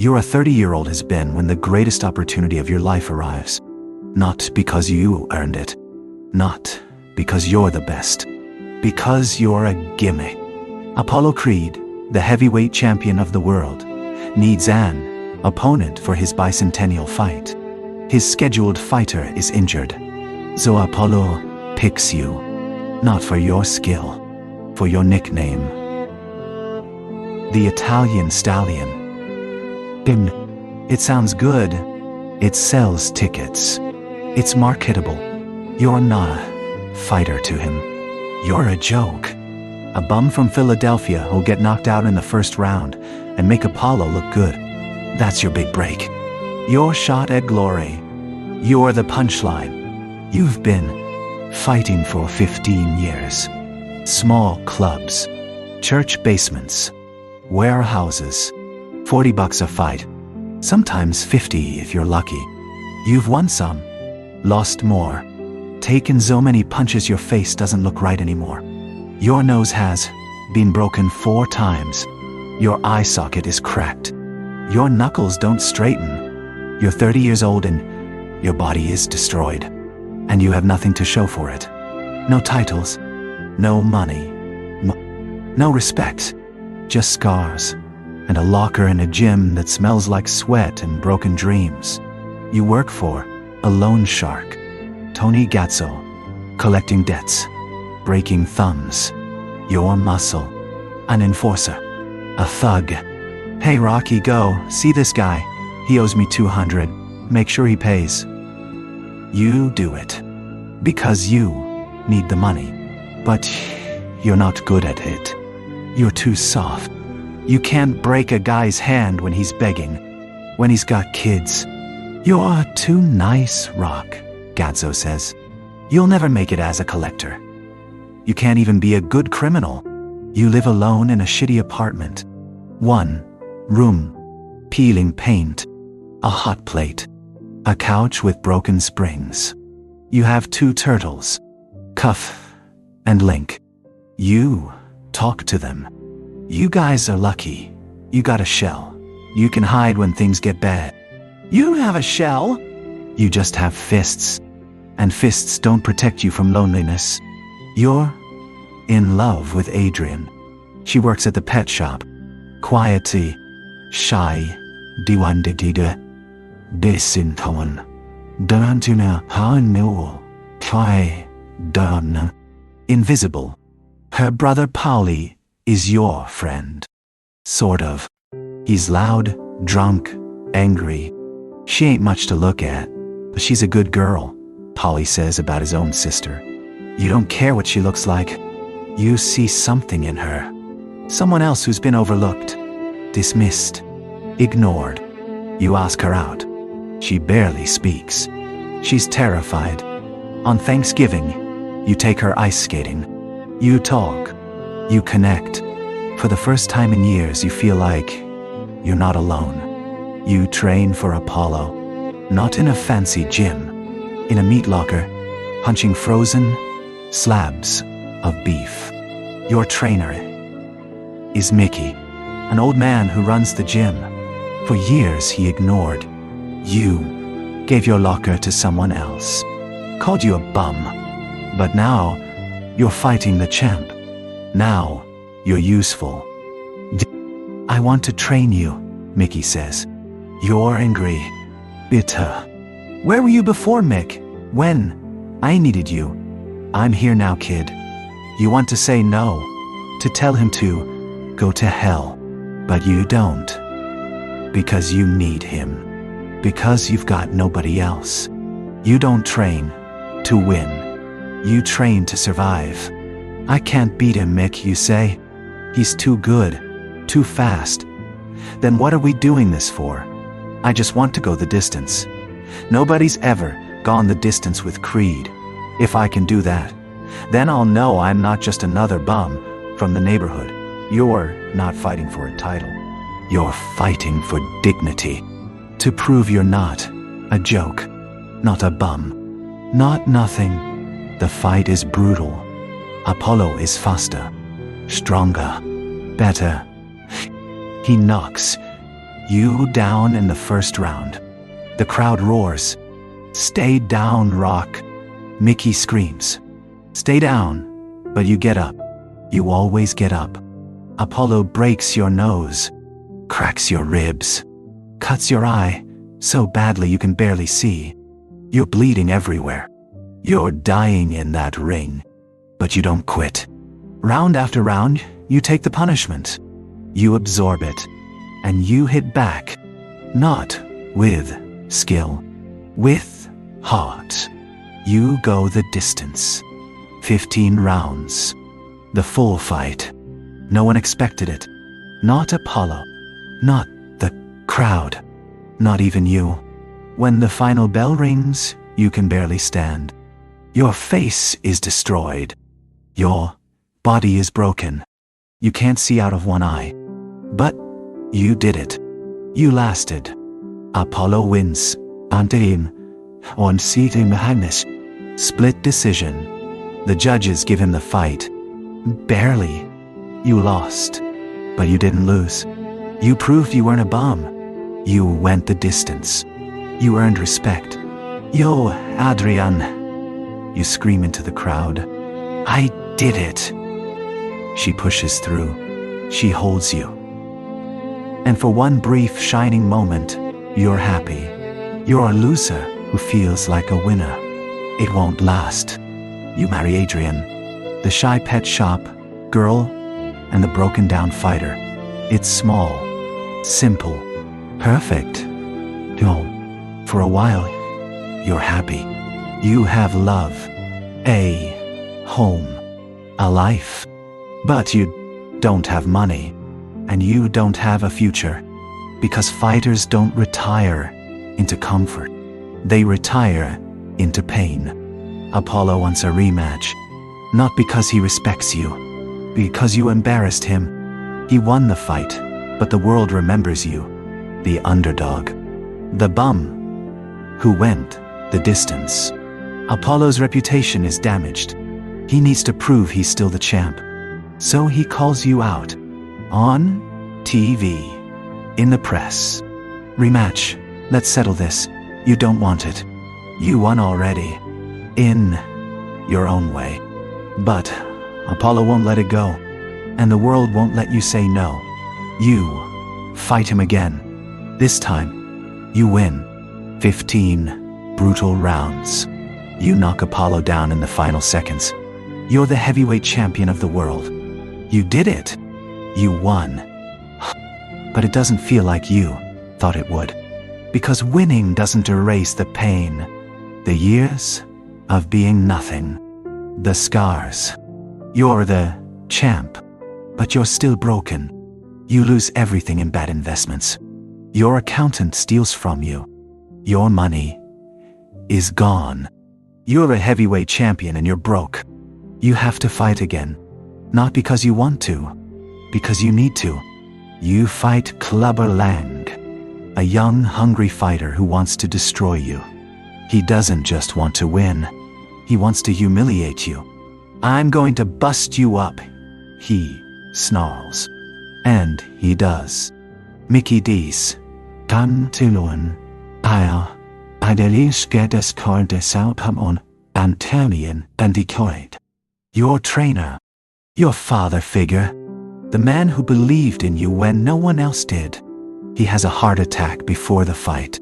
You're a 30-year-old has been when the greatest opportunity of your life arrives. Not because you earned it. Not because you're the best. Because you're a gimmick. Apollo Creed, the heavyweight champion of the world, needs an opponent for his bicentennial fight. His scheduled fighter is injured. So Apollo picks you, not for your skill, for your nickname. The Italian Stallion. It sounds good. It sells tickets. It's marketable. You're not a fighter to him. You're a joke. A bum from Philadelphia who'll get knocked out in the first round and make Apollo look good. That's your big break. Your shot at glory. You're the punchline. You've been fighting for 15 years. Small clubs, church basements, warehouses, $40 a fight, sometimes 50 if you're lucky. You've won some, lost more, taken so many punches your face doesn't look right anymore. Your nose has been broken 4 times. Your eye socket is cracked. Your knuckles don't straighten. You're 30 years old and your body is destroyed. And you have nothing to show for it. No titles, no money, no respect, just scars. And a locker in a gym that smells like sweat and broken dreams. You work for a loan shark, Tony Gazzo, collecting debts, breaking thumbs. You're muscle, an enforcer, a thug. Hey Rocky, go, see this guy. He owes me $200. Make sure he pays. You do it. Because you need the money. But you're not good at it. You're too soft. You can't break a guy's hand when he's begging, when he's got kids. You're too nice, Rock, Gazzo says. You'll never make it as a collector. You can't even be a good criminal. You live alone in a shitty apartment. 1 room, peeling paint, a hot plate, a couch with broken springs. You have 2 turtles, Cuff and Link. You talk to them. You guys are lucky. You got a shell. You can hide when things get bad. You have a shell? You just have fists. And fists don't protect you from loneliness. You're in love with Adrian. She works at the pet shop. Quiety, shy, diwandidida, disintowan, dantuna hanul, try, dun. Invisible. Her brother Pauli is your friend. Sort of. He's loud, drunk, angry. She ain't much to look at, but she's a good girl, Polly says about his own sister. You don't care what she looks like. You see something in her. Someone else who's been overlooked, dismissed, ignored. You ask her out. She barely speaks. She's terrified. On Thanksgiving, you take her ice skating. You talk. You connect. For the first time in years, you feel like you're not alone. You train for Apollo, not in a fancy gym, in a meat locker, punching frozen slabs of beef. Your trainer is Mickey, an old man who runs the gym. For years, he ignored you, gave your locker to someone else, called you a bum. But now, you're fighting the champ. Now, you're useful. I want to train you, Mickey says. You're angry, bitter. Where were you before, Mick? When? I needed you. I'm here now, kid. You want to say no, to tell him to go to hell. But you don't. Because you need him. Because you've got nobody else. You don't train to win. You train to survive. I can't beat him, Mick, you say. He's too good, too fast. Then what are we doing this for? I just want to go the distance. Nobody's ever gone the distance with Creed. If I can do that, then I'll know I'm not just another bum from the neighborhood. You're not fighting for a title. You're fighting for dignity. To prove you're not a joke, not a bum, not nothing. The fight is brutal. Apollo is faster, stronger, better. He knocks You down in the first round. The crowd roars. Stay down, Rock. Mickey screams. Stay down. But you get up. You always get up. Apollo breaks your nose, cracks your ribs, cuts your eye so badly you can barely see. You're bleeding everywhere. You're dying in that ring. But you don't quit. Round after round, you take the punishment. You absorb it. And you hit back. Not with skill. With heart. You go the distance. 15 rounds. The full fight. No one expected it. Not Apollo. Not the crowd. Not even you. When the final bell rings, you can barely stand. Your face is destroyed. Your body is broken. You can't see out of one eye. But you did it. You lasted. Apollo wins. Anteim. On seating Magnus. Split decision. The judges give him the fight. Barely. You lost. But you didn't lose. You proved you weren't a bum. You went the distance. You earned respect. Yo, Adrian. You scream into the crowd. I did it. She pushes through. She holds you. And for one brief shining moment, you're happy. You're a loser who feels like a winner. It won't last. You marry Adrian, the shy pet shop girl, and the broken down fighter. It's small, simple, perfect. No, for a while, you're happy. You have love, a home, a life. But you don't have money, and you don't have a future, because fighters don't retire into comfort. They retire into pain. Apollo wants a rematch, not because he respects you, because you embarrassed him. He won the fight, but the world remembers you, the underdog, the bum who went the distance. Apollo's reputation is damaged. He needs to prove he's still the champ. So he calls you out. On TV. In the press. Rematch. Let's settle this. You don't want it. You won already. In your own way. But Apollo won't let it go. And the world won't let you say no. You fight him again. This time, you win. 15 brutal rounds. You knock Apollo down in the final seconds. You're the heavyweight champion of the world. You did it. You won. But it doesn't feel like you thought it would. Because winning doesn't erase the pain, the years of being nothing, the scars. You're the champ, but you're still broken. You lose everything in bad investments. Your accountant steals from you. Your money is gone. You're a heavyweight champion and you're broke. You have to fight again. Not because you want to, because you need to. You fight Clubber Lang, a young, hungry fighter who wants to destroy you. He doesn't just want to win. He wants to humiliate you. I'm going to bust you up, he snarls. And he does. Mickey D's. Kan tulun. Idelis gedes cordes alpamon. Antonian and decoyed. Your trainer. Your father figure. The man who believed in you when no one else did. He has a heart attack before the fight.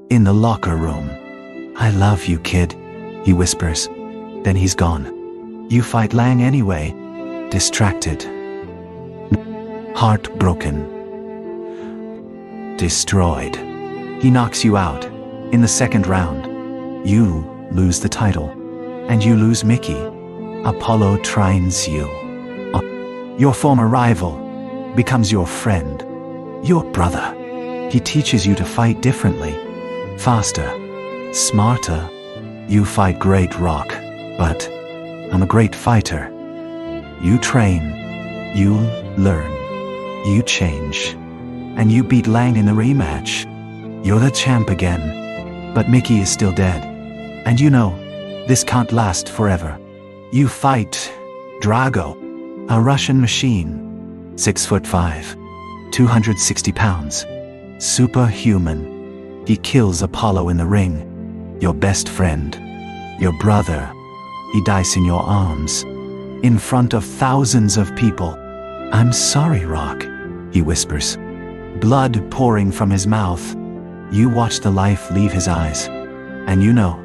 In the locker room. I love you, kid, he whispers. Then he's gone. You fight Lang anyway. Distracted. Heartbroken. Destroyed. He knocks you out. In the second round. You lose the title. And you lose Mickey. Apollo trains you. Your former rival becomes your friend. Your brother. He teaches you to fight differently. Faster. Smarter. You fight great, Rock. But I'm a great fighter. You train. You learn. You change. And you beat Lang in the rematch. You're the champ again. But Mickey is still dead. And you know, this can't last forever. You fight Drago, a Russian machine. 6'5", 260 pounds. Superhuman. He kills Apollo in the ring. Your best friend. Your brother. He dies in your arms. In front of thousands of people. I'm sorry, Rock, he whispers. Blood pouring from his mouth. You watch the life leave his eyes. And you know,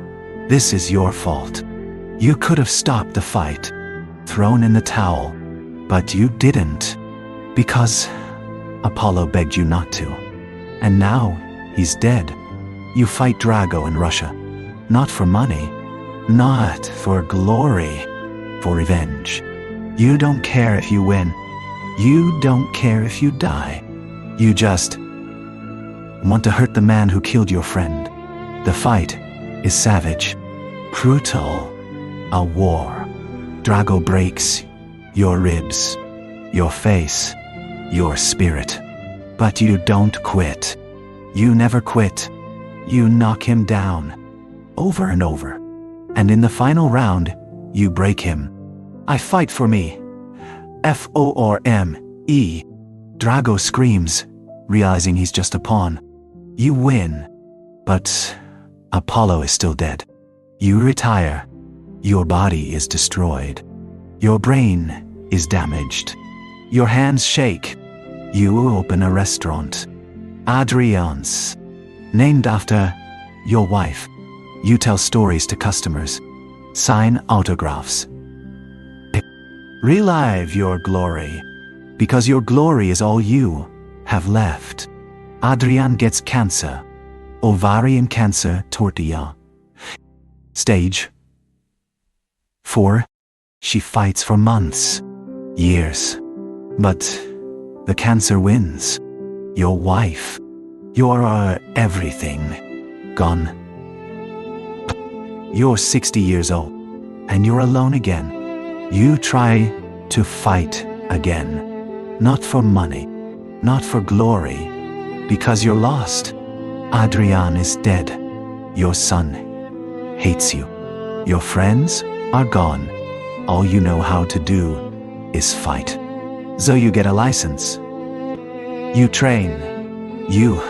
this is your fault. You could have stopped the fight, thrown in the towel, but you didn't. Because Apollo begged you not to. And now he's dead. You fight Drago in Russia. Not for money. Not for glory. For revenge. You don't care if you win. You don't care if you die. You just want to hurt the man who killed your friend. The fight is savage. Brutal. A war. Drago breaks your ribs, your face, your spirit. But you don't quit. You never quit. You knock him down. Over and over. And in the final round, you break him. I fight for me. F-O-R-M-E. Drago screams, realizing he's just a pawn. You win. But Apollo is still dead. You retire. Your body is destroyed. Your brain is damaged. Your hands shake. You open a restaurant. Adrian's. Named after your wife. You tell stories to customers. Sign autographs. Relive your glory. Because your glory is all you have left. Adrian gets cancer. Ovarian cancer, tortilla. Stage 4. She fights for months, years. But the cancer wins. Your wife. Your everything. Gone. You're 60 years old. And you're alone again. You try to fight again. Not for money. Not for glory. Because you're lost. Adrian is dead. Your son hates you. Your friends are gone. All you know how to do is fight. So you get a license. You train. You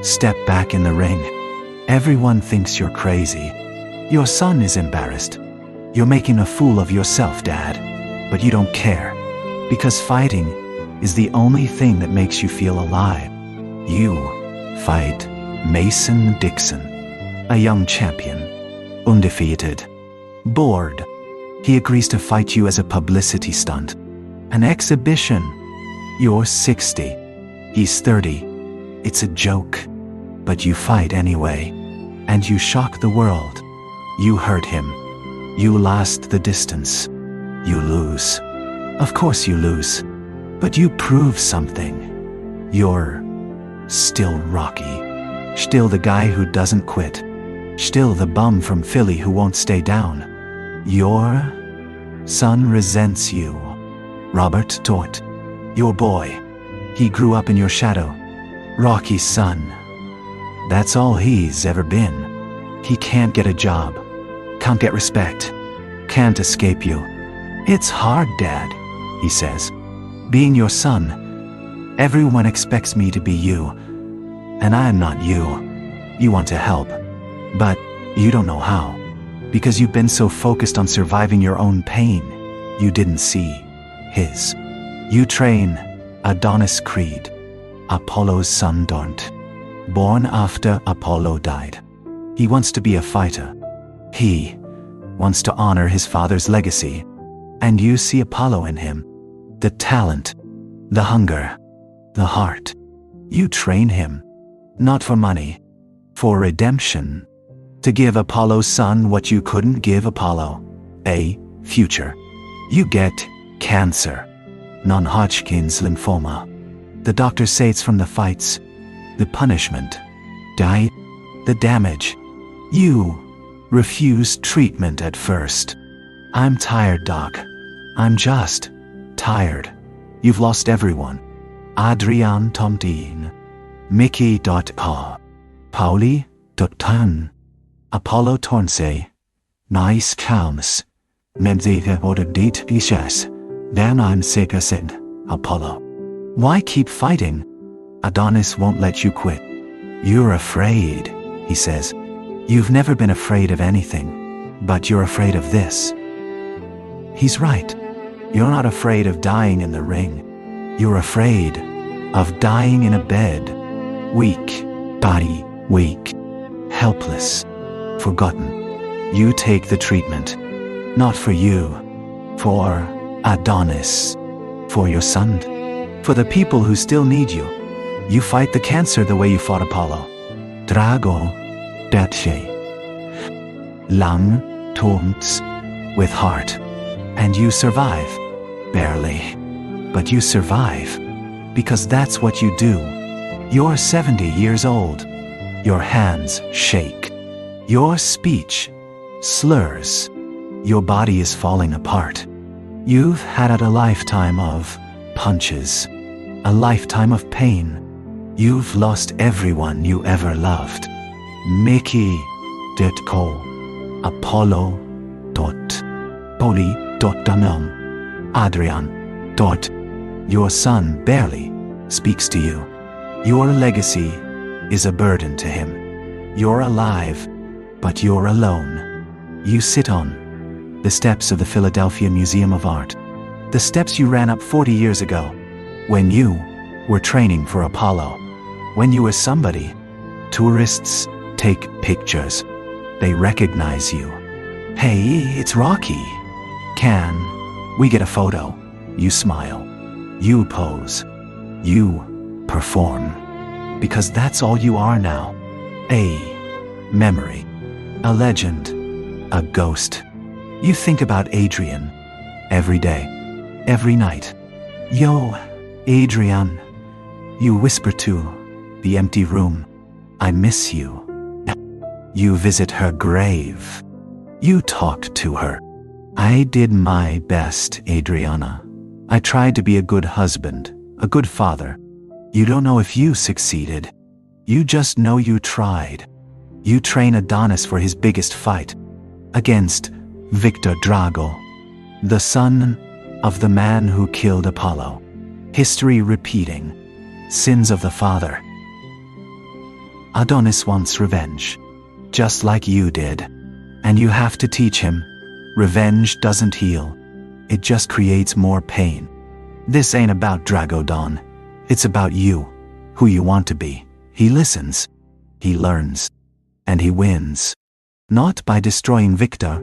step back in the ring. Everyone thinks you're crazy. Your son is embarrassed. You're making a fool of yourself, Dad. But you don't care. Because fighting is the only thing that makes you feel alive. You fight Mason Dixon, a young champion, undefeated, bored. He agrees to fight you as a publicity stunt, an exhibition. You're 60, he's 30. It's a joke, but you fight anyway, and you shock the world. You hurt him. You last the distance. You lose. Of course you lose, but you prove something. You're still Rocky. Still the guy who doesn't quit. Still the bum from Philly who won't stay down. Your son resents you. Robert Tort. Your boy. He grew up in your shadow. Rocky's son. That's all he's ever been. He can't get a job. Can't get respect. Can't escape you. It's hard, Dad, he says. Being your son. Everyone expects me to be you. And I'm not you. You want to help. But you don't know how. Because you've been so focused on surviving your own pain, you didn't see his. You train Adonis Creed, Apollo's son don't. Born after Apollo died. He wants to be a fighter. He wants to honor his father's legacy. And you see Apollo in him. The talent, the hunger, the heart. You train him. Not for money. For redemption. To give Apollo's son what you couldn't give Apollo. A future. You get cancer. Non-Hodgkin's lymphoma. The doctors say it's from the fights. The punishment. Die. The damage. You refused treatment at first. I'm tired, Doc. I'm just tired. You've lost everyone. Adrian Tomdine. Mickey.A. Pauli.Tan. Apollo Tornse. Nice calms. Medzita order dit ishas. Then I'm sick said Apollo. Why keep fighting? Adonis won't let you quit. You're afraid, he says. You've never been afraid of anything, but you're afraid of this. He's right. You're not afraid of dying in the ring. You're afraid of dying in a bed. Weak, body, weak, helpless, forgotten. You take the treatment, not for you, for Adonis, for your son, for the people who still need you. You fight the cancer the way you fought Apollo. Drago, Datshe. Lung, Toms, with heart. And you survive. Barely. But you survive. Because that's what you do. You're 70 years old. Your hands shake. Your speech slurs. Your body is falling apart. You've had a lifetime of punches. A lifetime of pain. You've lost everyone you ever loved. Mickey, Ditko, Apollo, Dot, Poli, Dot Danum, Adrian, Dot. Your son barely speaks to you. Your legacy is a burden to him. You're alive, but you're alone. You sit on the steps of the Philadelphia Museum of Art. The steps you ran up 40 years ago, when you were training for Apollo. When you were somebody. Tourists take pictures. They recognize you. Hey, it's Rocky. Can we get a photo? You smile. You pose. You perform. Because that's all you are now. A memory. A legend. A ghost. You think about Adrian. Every day. Every night. Yo, Adrian. You whisper to the empty room. I miss you. You visit her grave. You talk to her. I did my best, Adriana. I tried to be a good husband, a good father. You don't know if you succeeded. You just know you tried. You train Adonis for his biggest fight. Against Victor Drago, the son of the man who killed Apollo. History repeating. Sins of the father. Adonis wants revenge, just like you did. And you have to teach him. Revenge doesn't heal. It just creates more pain. This ain't about Dragodon. It's about you, who you want to be. He listens. He learns. And he wins. Not by destroying Victor,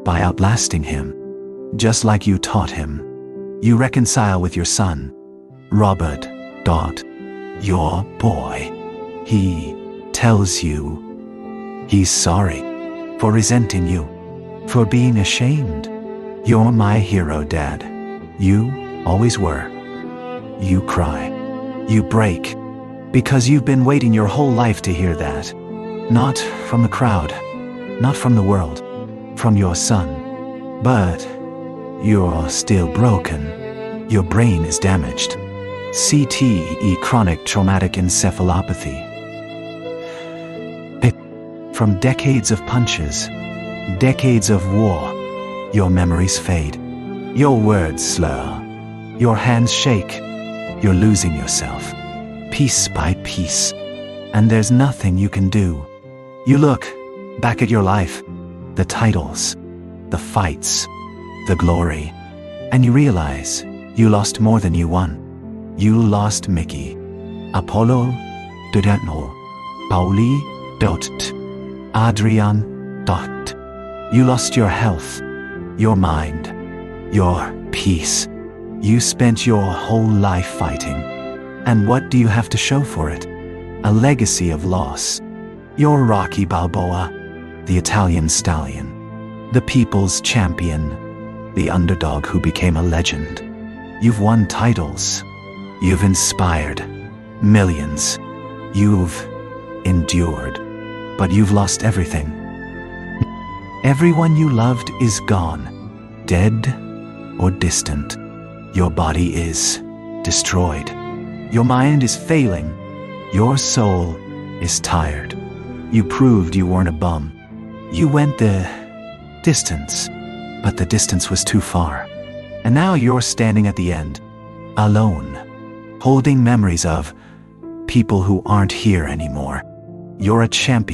by outlasting him. Just like you taught him. You reconcile with your son, Robert, your boy. He tells you he's sorry for resenting you, for being ashamed. You're my hero, Dad. You always were. You cry. You break. Because you've been waiting your whole life to hear that. Not from the crowd. Not from the world. From your son. But you're still broken. Your brain is damaged. CTE, chronic traumatic encephalopathy. From decades of punches, decades of war, your memories fade. Your words slur. Your hands shake. You're losing yourself, piece by piece. And there's nothing you can do. You look back at your life, the titles, the fights, the glory, and you realize you lost more than you won. You lost Mickey, Apollo, Dudetno, Pauli, Dot, Adrian, Dot. You lost your health, your mind, your peace. You spent your whole life fighting. And what do you have to show for it? A legacy of loss. You're Rocky Balboa, the Italian stallion, the people's champion, the underdog who became a legend. You've won titles. You've inspired millions. You've endured. But you've lost everything. Everyone you loved is gone, dead or distant. Your body is destroyed. Your mind is failing. Your soul is tired. You proved you weren't a bum. You went the distance, but the distance was too far. And now you're standing at the end, alone. holding memories of people who aren't here anymore. You're a champion.